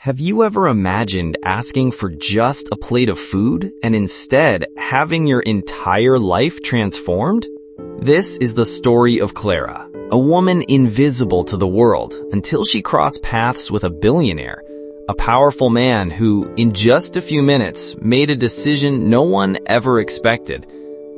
Have you ever imagined asking for just a plate of food and instead having your entire life transformed? This is the story of Clara, a woman invisible to the world until she crossed paths with a billionaire, a powerful man who, in just a few minutes, made a decision no one ever expected.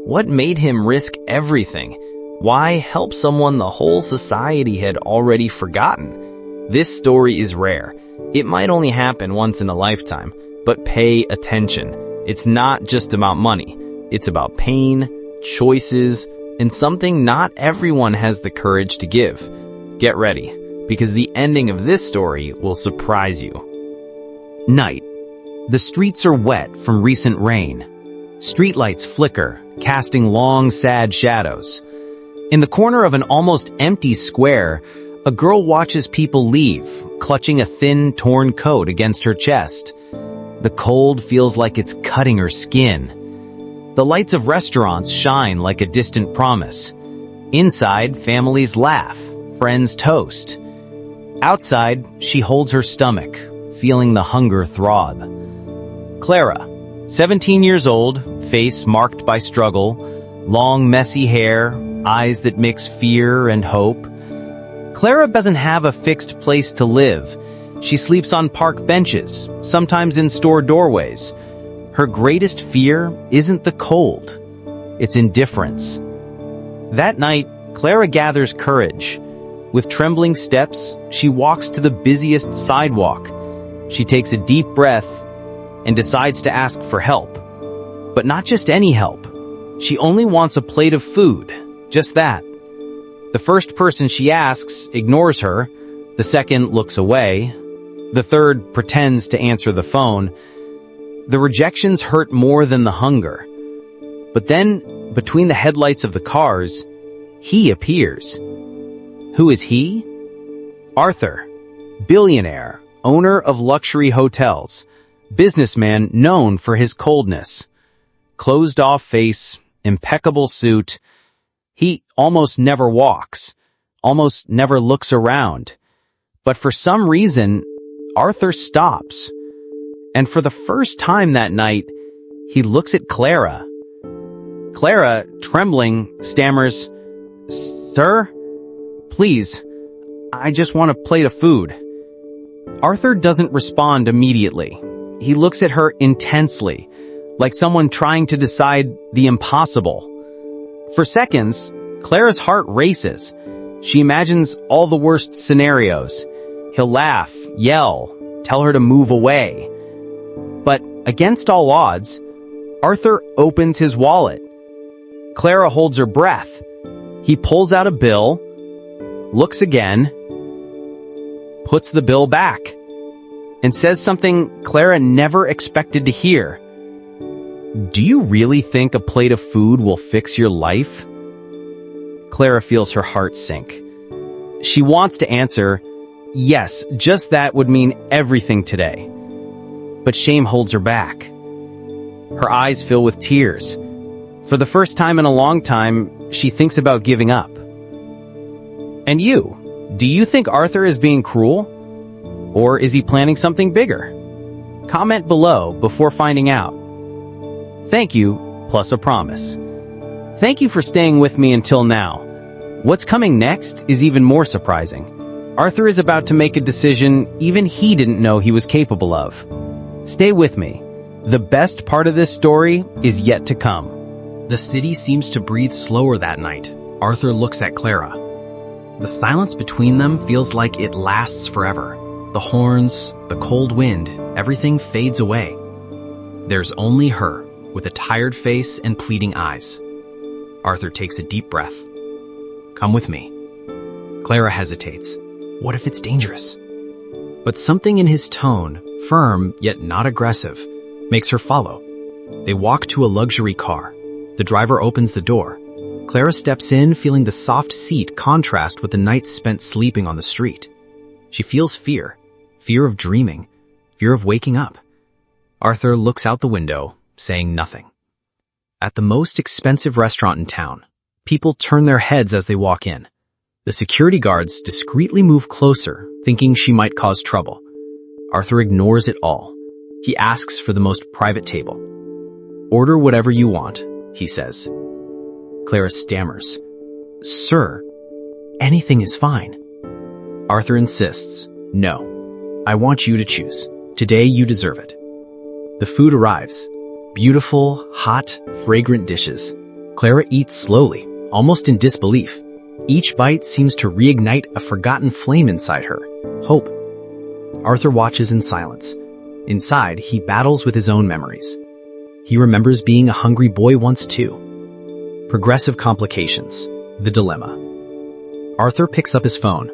What made him risk everything? Why help someone the whole society had already forgotten? This story is rare. It might only happen once in a lifetime, but pay attention. It's not just about money. It's about pain, choices, and something not everyone has the courage to give. Get ready, because the ending of this story will surprise you. Night. The streets are wet from recent rain. Streetlights flicker, casting long, sad shadows. In the corner of an almost empty square, a girl watches people leave, clutching a thin, torn coat against her chest. The cold feels like it's cutting her skin. The lights of restaurants shine like a distant promise. Inside, families laugh, friends toast. Outside, she holds her stomach, feeling the hunger throb. Clara, 17 years old, face marked by struggle, long messy hair, eyes that mix fear and hope. Clara doesn't have a fixed place to live. She sleeps on park benches, sometimes in store doorways. Her greatest fear isn't the cold. It's indifference. That night, Clara gathers courage. With trembling steps, she walks to the busiest sidewalk. She takes a deep breath and decides to ask for help. But not just any help. She only wants a plate of food, just that. The first person she asks ignores her, the second looks away, the third pretends to answer the phone. The rejections hurt more than the hunger. But then, between the headlights of the cars, he appears. Who is he? Arthur, billionaire, owner of luxury hotels, businessman known for his coldness. Closed-off face, impeccable suit. He almost never walks, almost never looks around. But for some reason, Arthur stops. And for the first time that night, he looks at Clara. Clara, trembling, stammers, "Sir, please, I just want a plate of food." Arthur doesn't respond immediately. He looks at her intensely, like someone trying to decide the impossible. For seconds, Clara's heart races. She imagines all the worst scenarios. He'll laugh, yell, tell her to move away. But against all odds, Arthur opens his wallet. Clara holds her breath. He pulls out a bill, looks again, puts the bill back, and says something Clara never expected to hear. "Do you really think a plate of food will fix your life?" Clara feels her heart sink. She wants to answer, "Yes, just that would mean everything today." But shame holds her back. Her eyes fill with tears. For the first time in a long time, she thinks about giving up. And you? Do you think Arthur is being cruel? Or is he planning something bigger? Comment below before finding out. Thank you, plus a promise. Thank you for staying with me until now. What's coming next is even more surprising. Arthur is about to make a decision even he didn't know he was capable of. Stay with me. The best part of this story is yet to come. The city seems to breathe slower that night. Arthur looks at Clara. The silence between them feels like it lasts forever. The horns, the cold wind, everything fades away. There's only her, with a tired face and pleading eyes. Arthur takes a deep breath. "Come with me." Clara hesitates. What if it's dangerous? But something in his tone, firm yet not aggressive, makes her follow. They walk to a luxury car. The driver opens the door. Clara steps in, feeling the soft seat contrast with the night spent sleeping on the street. She feels fear. Fear of dreaming. Fear of waking up. Arthur looks out the window, saying nothing. At the most expensive restaurant in town, people turn their heads as they walk in. The security guards discreetly move closer, thinking she might cause trouble. Arthur ignores it all. He asks for the most private table. "Order whatever you want," he says. Clara stammers. "Sir, anything is fine." Arthur insists. "No, I want you to choose. Today you deserve it." The food arrives. Beautiful, hot, fragrant dishes. Clara eats slowly, almost in disbelief. Each bite seems to reignite a forgotten flame inside her. Hope. Arthur watches in silence. Inside, he battles with his own memories. He remembers being a hungry boy once too. Progressive complications. The dilemma. Arthur picks up his phone.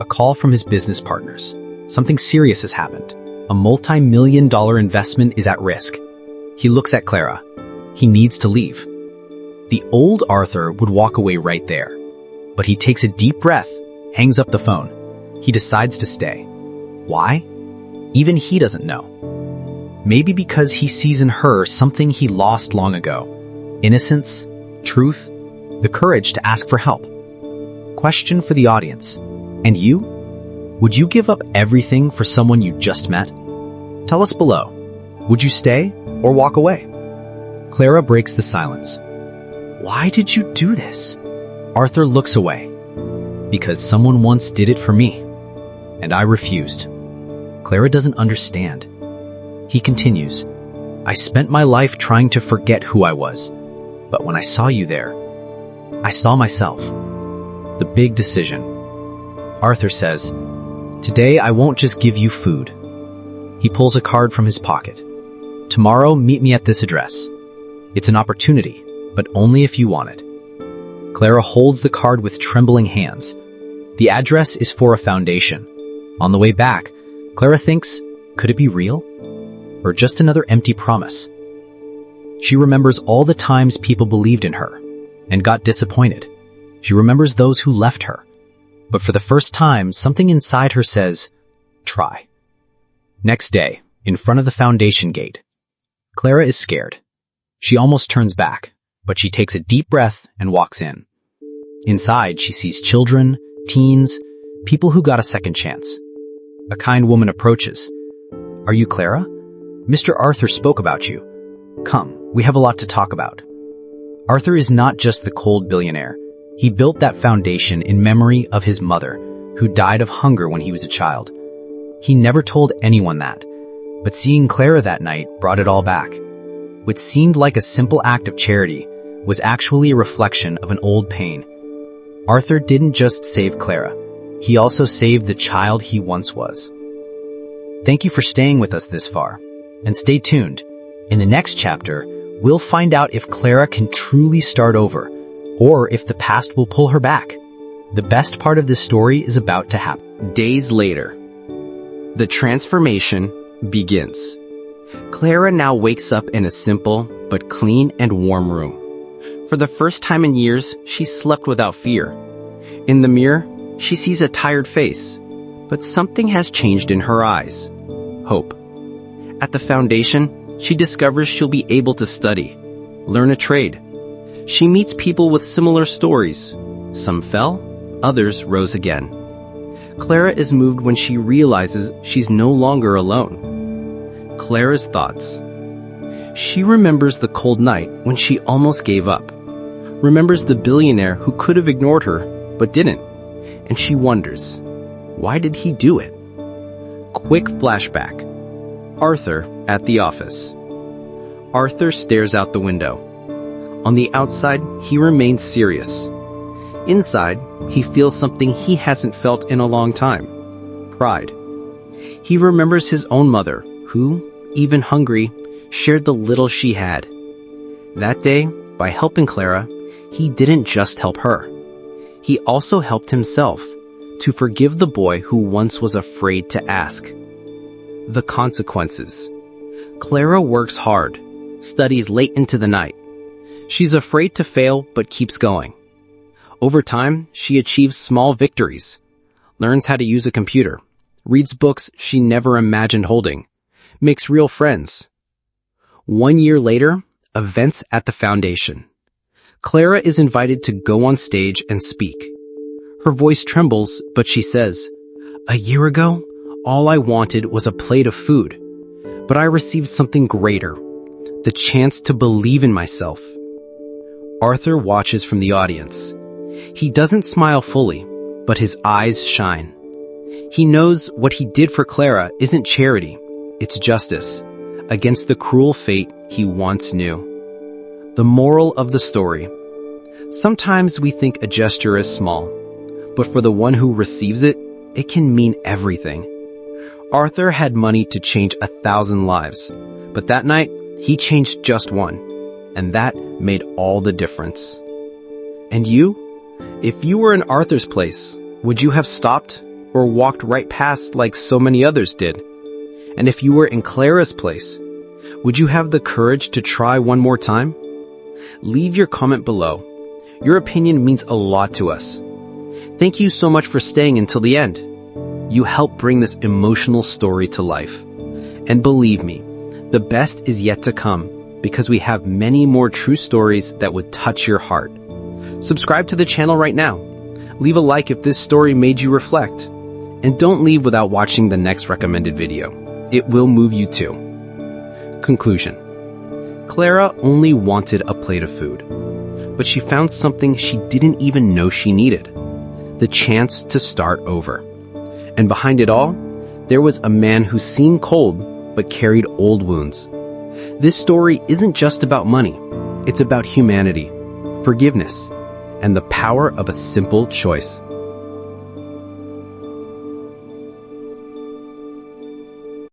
A call from his business partners. Something serious has happened. A multi-million-dollar investment is at risk. He looks at Clara. He needs to leave. The old Arthur would walk away right there. But he takes a deep breath, hangs up the phone. He decides to stay. Why? Even he doesn't know. Maybe because he sees in her something he lost long ago. Innocence, truth, the courage to ask for help. Question for the audience. And you? Would you give up everything for someone you just met? Tell us below. Would you stay or walk away? Clara breaks the silence. Why did you do this? Arthur looks away. Because someone once did it for me. And I refused. Clara doesn't understand. He continues. I spent my life trying to forget who I was. But when I saw you there, I saw myself. The big decision. Arthur says, today I won't just give you food. He pulls a card from his pocket. Tomorrow, meet me at this address. It's an opportunity, but only if you want it. Clara holds the card with trembling hands. The address is for a foundation. On the way back, Clara thinks, could it be real? Or just another empty promise? She remembers all the times people believed in her and got disappointed. She remembers those who left her. But for the first time, something inside her says, try. Next day, in front of the foundation gate, Clara is scared. She almost turns back, but she takes a deep breath and walks in. Inside, she sees children, teens, people who got a second chance. A kind woman approaches. Are you Clara? Mr. Arthur spoke about you. Come, we have a lot to talk about. Arthur is not just the cold billionaire. He built that foundation in memory of his mother, who died of hunger when he was a child. He never told anyone that, but seeing Clara that night brought it all back. What seemed like a simple act of charity was actually a reflection of an old pain. Arthur didn't just save Clara. He also saved the child he once was. Thank you for staying with us this far. And stay tuned. In the next chapter, we'll find out if Clara can truly start over, or if the past will pull her back. The best part of this story is about to happen. Days later, the transformation begins. Clara now wakes up in a simple but clean and warm room. For the first time in years, she slept without fear. In the mirror, she sees a tired face, but something has changed in her eyes. Hope. At the foundation, she discovers she'll be able to study, learn a trade. She meets people with similar stories. Some fell, others rose again. Clara is moved when she realizes she's no longer alone. Clara's thoughts. She remembers the cold night when she almost gave up. Remembers the billionaire who could have ignored her, but didn't. And she wonders, why did he do it? Quick flashback. Arthur at the office. Arthur stares out the window. On the outside, he remains serious. Inside, he feels something he hasn't felt in a long time. Pride. He remembers his own mother, who, even hungry, shared the little she had. That day, by helping Clara, he didn't just help her. He also helped himself to forgive the boy who once was afraid to ask. The consequences. Clara works hard, studies late into the night. She's afraid to fail but keeps going. Over time, she achieves small victories, learns how to use a computer, reads books she never imagined holding, makes real friends. 1 year later, events at the foundation. Clara is invited to go on stage and speak. Her voice trembles, but she says, "A year ago, All I wanted was a plate of food, but I received something greater, the chance to believe in myself. Arthur watches from the audience. He doesn't smile fully, but his eyes shine. He knows what he did for Clara isn't charity, it's justice, against the cruel fate he once knew. The moral of the story: sometimes we think a gesture is small, but for the one who receives it, it can mean everything. Arthur had money to change 1,000 lives, but that night, he changed just one, and that made all the difference. And you? If you were in Arthur's place, would you have stopped or walked right past like so many others did? And if you were in Clara's place, would you have the courage to try one more time? Leave your comment below. Your opinion means a lot to us. Thank you so much for staying until the end. You help bring this emotional story to life. And believe me, the best is yet to come, because we have many more true stories that would touch your heart. Subscribe to the channel right now. Leave a like if this story made you reflect. And don't leave without watching the next recommended video. It will move you too. Conclusion. Clara only wanted a plate of food, but she found something she didn't even know she needed: the chance to start over. And behind it all, there was a man who seemed cold but carried old wounds. This story isn't just about money. It's about humanity, forgiveness, and the power of a simple choice.